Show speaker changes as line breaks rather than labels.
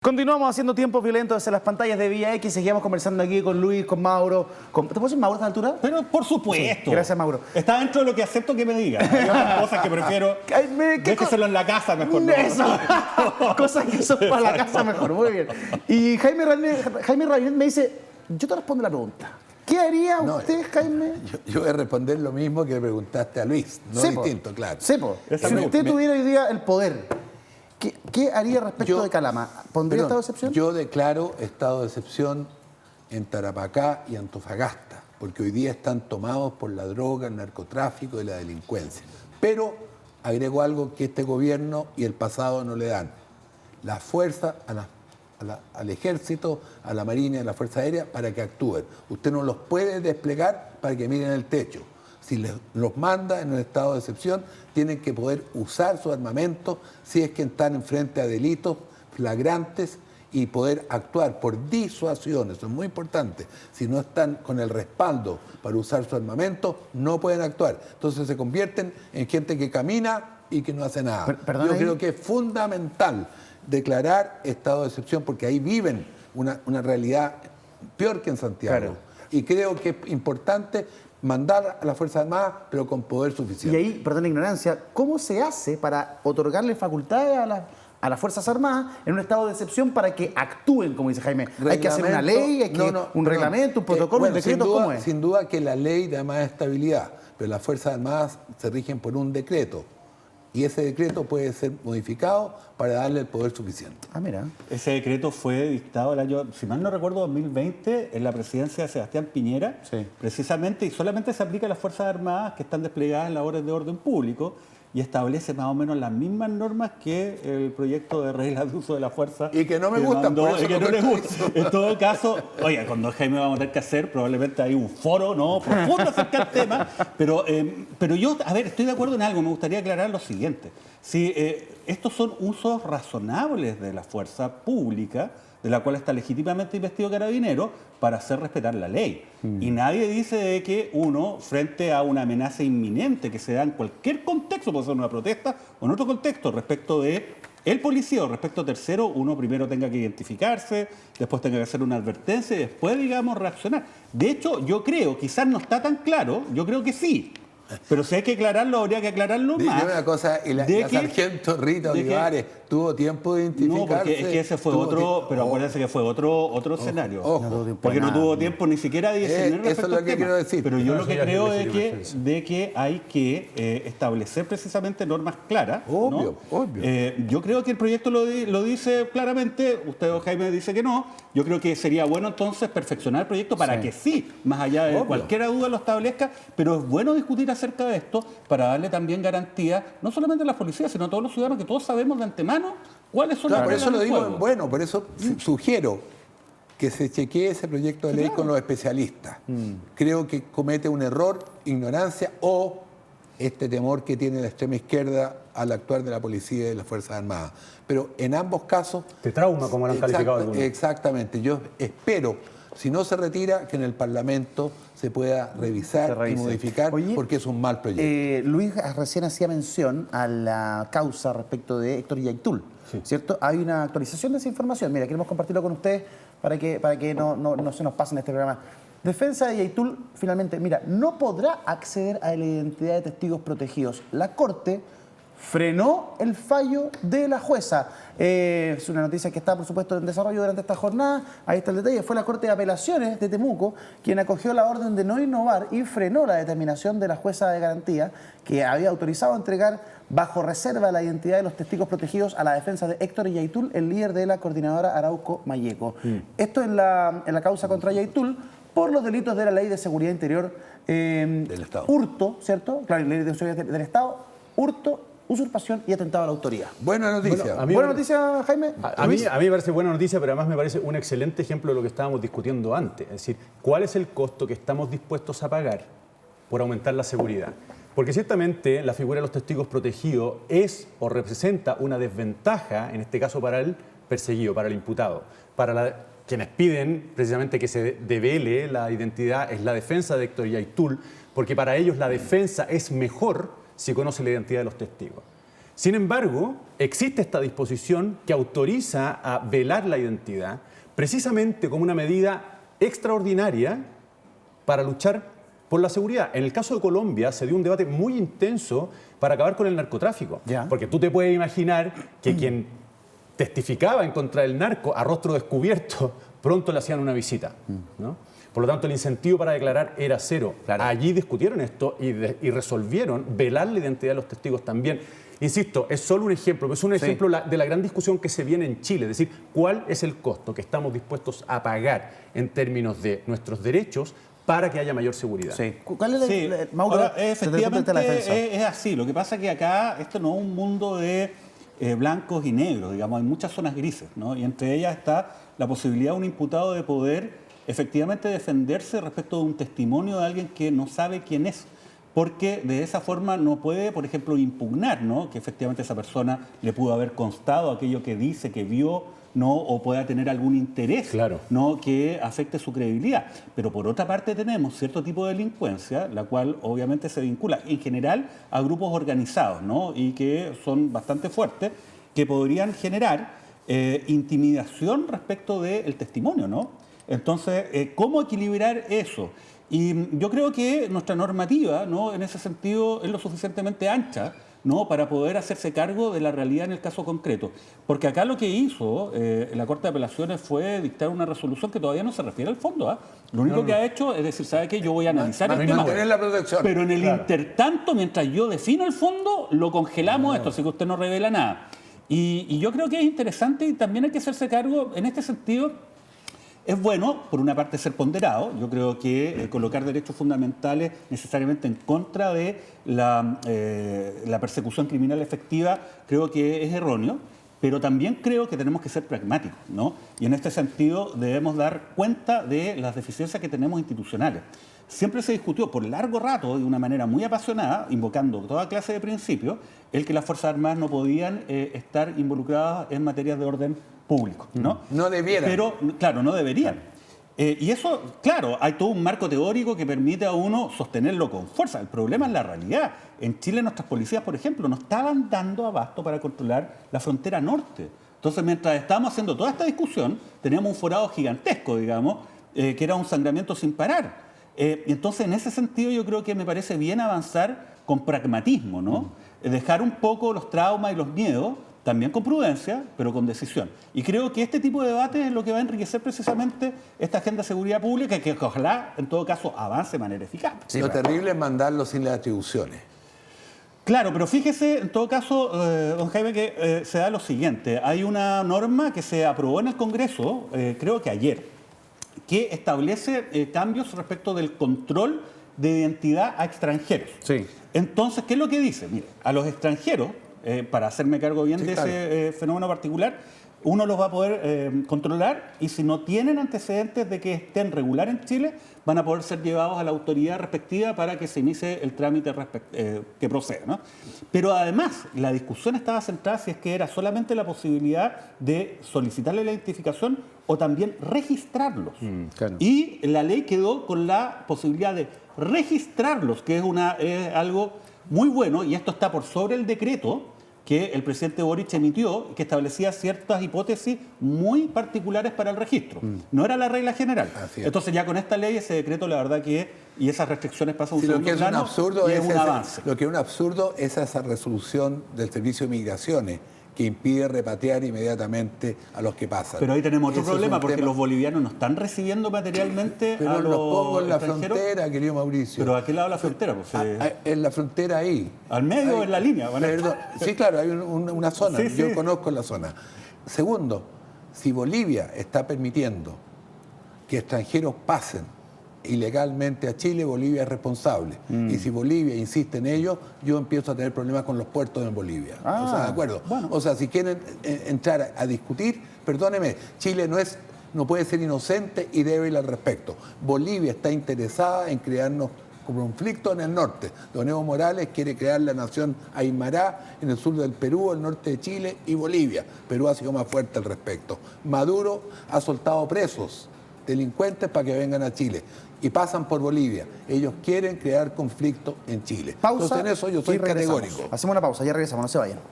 Continuamos haciendo tiempos violentos desde las pantallas de Vía X. Seguimos conversando aquí con Luis, con Mauro. ¿Te puedo decir Mauro a esta altura?
Pero por supuesto.
Sí, gracias, Mauro.
Está dentro de lo que acepto que me diga. Hay otras cosas que prefiero. Déjeselo en la casa mejor. ¿No?
Eso. Cosas que son para la casa mejor. Muy bien. Y Jaime Rabinet me dice, yo te respondo la pregunta. ¿Qué haría usted, Jaime?
Yo voy a responder lo mismo que le preguntaste a Luis. No distinto, claro.
Sepo, si usted tuviera hoy día el poder, ¿qué haría respecto de Calama? ¿Pondría estado de excepción?
Yo declaro estado de excepción en Tarapacá y Antofagasta, porque hoy día están tomados por la droga, el narcotráfico y la delincuencia. Pero agrego algo que este gobierno y el pasado no le dan: la fuerza al ejército, a la marina y a la fuerza aérea para que actúen. Usted no los puede desplegar para que miren el techo. Si los manda en un estado de excepción, tienen que poder usar su armamento si es que están enfrente a delitos flagrantes y poder actuar por disuasión. Eso es muy importante. Si no están con el respaldo para usar su armamento, no pueden actuar. Entonces se convierten en gente que camina y que no hace nada. Yo creo que es fundamental declarar estado de excepción porque ahí viven una realidad peor que en Santiago. Claro. Y creo que es importante mandar a las Fuerzas Armadas, pero con poder suficiente.
Y ahí, perdón la ignorancia, ¿cómo se hace para otorgarle facultades a las Fuerzas Armadas en un estado de excepción para que actúen, como dice Jaime? ¿Hay que hacer una ley, hay que un reglamento, un protocolo, un decreto? ¿Cómo es?
Sin duda que la ley da más estabilidad, pero las Fuerzas Armadas se rigen por un decreto. Y ese decreto puede ser modificado para darle el poder suficiente.
Ah, mira.
Ese decreto fue dictado el año, si mal no recuerdo, 2020, en la presidencia de Sebastián Piñera, precisamente, y solamente se aplica a las Fuerzas Armadas que están desplegadas en labores de orden público, y establece más o menos las mismas normas que el proyecto de reglas de uso de la fuerza.
Y que no me gustan, por eso
que no les gusta. En todo caso, oye, con don Jaime vamos a tener que hacer, probablemente hay un foro profundo acerca del tema, pero yo, a ver, estoy de acuerdo en algo, me gustaría aclarar lo siguiente. Si estos son usos razonables de la fuerza pública, de la cual está legítimamente investido Carabinero, para hacer respetar la ley. Y nadie dice de que uno, frente a una amenaza inminente que se da en cualquier contexto, puede ser una protesta o en otro contexto, respecto de el policía o respecto a tercero, uno primero tenga que identificarse, después tenga que hacer una advertencia y después, digamos, reaccionar. De hecho, yo creo, quizás no está tan claro, yo creo que sí. Pero si hay que aclararlo, habría que aclararlo más.
Dígame una cosa, y la sargento Rita Olivares tuvo tiempo de identificarse.
No, porque es que ese fue otro, pero acuérdense que fue otro escenario. Porque no tuvo tiempo ni siquiera de discernir
eso es lo que quiero decir.
Pero yo lo que creo es que hay que establecer precisamente normas claras.
Obvio.
Yo creo que el proyecto lo dice claramente, usted, Jaime, dice que no. Yo creo que sería bueno entonces perfeccionar el proyecto para que sí, más allá de cualquier duda lo establezca, pero es bueno discutir acerca de esto para darle también garantía, no solamente a la policía, sino a todos los ciudadanos, que todos sabemos de antemano cuáles son las reglas del juego. Por eso lo digo,
bueno, por eso sugiero que se chequee ese proyecto de ley con los especialistas. Creo que comete un error, ignorancia o este temor que tiene la extrema izquierda al actuar de la policía y de las Fuerzas Armadas. Pero en ambos casos...
Te trauma, como lo han calificado algunos.
Exactamente. Yo espero, si no se retira, que en el Parlamento se pueda revisar y modificar, porque es un mal proyecto.
Luis recién hacía mención a la causa respecto de Héctor Yaitul, ¿cierto? Hay una actualización de esa información. Mira, queremos compartirlo con ustedes para que no se nos pase en este programa. Defensa de Yaitul, finalmente, mira, no podrá acceder a la identidad de testigos protegidos. La Corte frenó el fallo de la jueza. Es una noticia que está, por supuesto, en desarrollo durante esta jornada. Ahí está el detalle. Fue la Corte de Apelaciones de Temuco quien acogió la orden de no innovar y frenó la determinación de la jueza de garantía que había autorizado a entregar bajo reserva la identidad de los testigos protegidos a la defensa de Héctor Yaitul, el líder de la coordinadora Arauco Mayeco. Esto en la causa contra Yaitul por los delitos de la Ley de Seguridad Interior,
del Estado.
Hurto, ¿cierto? Claro, Ley de Seguridad del Estado, hurto, usurpación y atentado a la autoridad.
Buena noticia.
Bueno,
¿Buena noticia, Jaime?
A mí me parece buena noticia, pero además me parece un excelente ejemplo de lo que estábamos discutiendo antes. Es decir, ¿cuál es el costo que estamos dispuestos a pagar por aumentar la seguridad? Porque ciertamente la figura de los testigos protegidos es o representa una desventaja, en este caso para el perseguido, para el imputado, para quienes piden precisamente que se devele la identidad es la defensa de Héctor Yaitul, porque para ellos la defensa es mejor si conoce la identidad de los testigos. Sin embargo, existe esta disposición que autoriza a velar la identidad precisamente como una medida extraordinaria para luchar por la seguridad. En el caso de Colombia se dio un debate muy intenso para acabar con el narcotráfico.
Ya.
Porque tú te puedes imaginar que quien testificaba en contra del narco a rostro descubierto, pronto le hacían una visita, ¿no? Por lo tanto, el incentivo para declarar era cero.
Claro.
Allí discutieron esto y resolvieron velar la identidad de los testigos también. Insisto, es solo un ejemplo, pero es un ejemplo de la gran discusión que se viene en Chile. Es decir, ¿cuál es el costo que estamos dispuestos a pagar en términos de nuestros derechos para que haya mayor seguridad?
Sí. ¿Cuál es
Sí.
Mauro,
Ahora,
desde el punto de vista de la defensa?
es así. Lo que pasa es que acá esto no es un mundo de blancos y negros, digamos, hay muchas zonas grises, ¿no? Y entre ellas está la posibilidad de un imputado de poder efectivamente defenderse respecto de un testimonio de alguien que no sabe quién es, porque de esa forma no puede, por ejemplo, impugnar, ¿no?, que efectivamente esa persona le pudo haber constado aquello que dice, que vio, ¿no?, o pueda tener algún interés,
Claro,
¿no?, que afecte su credibilidad. Pero por otra parte tenemos cierto tipo de delincuencia, la cual obviamente se vincula en general a grupos organizados, ¿no?, y que son bastante fuertes, que podrían generar intimidación respecto del testimonio, ¿no? Entonces, ¿cómo equilibrar eso? Y yo creo que nuestra normativa, ¿no?, en ese sentido es lo suficientemente ancha, ¿no?, para poder hacerse cargo de la realidad en el caso concreto. Porque acá lo que hizo la Corte de Apelaciones fue dictar una resolución que todavía no se refiere al fondo, ¿ah? Lo único que ha hecho es decir, ¿sabe qué? Yo voy a analizar el tema.
Mantener la protección.
Pero en el intertanto, mientras yo defino el fondo, lo congelamos esto, así que usted no revela nada. Y yo creo que es interesante y también hay que hacerse cargo en este sentido. Es bueno, por una parte, ser ponderado. Yo creo que colocar derechos fundamentales necesariamente en contra de la persecución criminal efectiva creo que es erróneo, pero también creo que tenemos que ser pragmáticos, ¿no? Y en este sentido debemos dar cuenta de las deficiencias que tenemos institucionales. Siempre se discutió por largo rato, de una manera muy apasionada, invocando toda clase de principios, el que las Fuerzas Armadas no podían estar involucradas en materias de orden público, ¿no?
No debieran.
Pero, claro, no deberían. Y eso, claro, hay todo un marco teórico que permite a uno sostenerlo con fuerza. El problema es la realidad. En Chile nuestras policías, por ejemplo, no estaban dando abasto para controlar la frontera norte. Entonces, mientras estábamos haciendo toda esta discusión, teníamos un forado gigantesco, digamos, que era un sangramiento sin parar. Entonces, en ese sentido, yo creo que me parece bien avanzar con pragmatismo, ¿no? Dejar un poco los traumas y los miedos, también con prudencia, pero con decisión. Y creo que este tipo de debate es lo que va a enriquecer precisamente esta agenda de seguridad pública, que ojalá, en todo caso, avance de manera eficaz.
Sí, lo terrible es mandarlo sin las atribuciones.
Claro, pero fíjese, en todo caso, don Jaime, que se da lo siguiente. Hay una norma que se aprobó en el Congreso, creo que ayer, que establece cambios respecto del control de identidad a extranjeros.
Sí.
Entonces, ¿qué es lo que dice? Mire, a los extranjeros, para hacerme cargo bien de ese fenómeno particular, uno los va a poder controlar y si no tienen antecedentes de que estén regular en Chile, van a poder ser llevados a la autoridad respectiva para que se inicie el trámite que proceda, ¿no? Pero además, la discusión estaba centrada si es que era solamente la posibilidad de solicitarle la identificación o también registrarlos.
Claro.
Y la ley quedó con la posibilidad de registrarlos, que es algo muy bueno, y esto está por sobre el decreto que el presidente Boric emitió, que establecía ciertas hipótesis muy particulares para el registro. No era la regla general. Entonces ya con esta ley, ese decreto, la verdad que, y esas restricciones pasan a un segundo plano, y es un avance.
Lo que es un absurdo es esa resolución del Servicio de Migraciones, que impide repatriar inmediatamente a los que pasan.
Pero ahí tenemos otro
Ese
problema,
es un
porque
tema.
los bolivianos no están recibiendo materialmente
Pero
a los
los pongo en la
extranjeros.
frontera, querido Mauricio.
¿Pero a qué lado de la frontera? Pues,
En la frontera ahí.
¿Al medio o en la línea? Van a
Perdón.
estar.
Sí, claro, hay una zona.
Sí,
Yo
sí.
conozco la zona. Segundo, si Bolivia está permitiendo que extranjeros pasen ilegalmente a Chile, Bolivia es responsable. Y si Bolivia insiste en ello, yo empiezo a tener problemas con los puertos en Bolivia. O sea, de acuerdo.
Bueno.
O sea, si quieren entrar a discutir, perdóneme, Chile no puede ser inocente y débil al respecto. Bolivia está interesada en crearnos conflicto en el norte. Don Evo Morales quiere crear la nación Aymara en el sur del Perú, el norte de Chile y Bolivia. Perú ha sido más fuerte al respecto. Maduro ha soltado presos, delincuentes, para que vengan a Chile y pasan por Bolivia. Ellos quieren crear conflicto en Chile.
Pausa.
Entonces en eso yo soy
y regresamos.
categórico.
Hacemos una pausa, ya regresamos, no se vayan.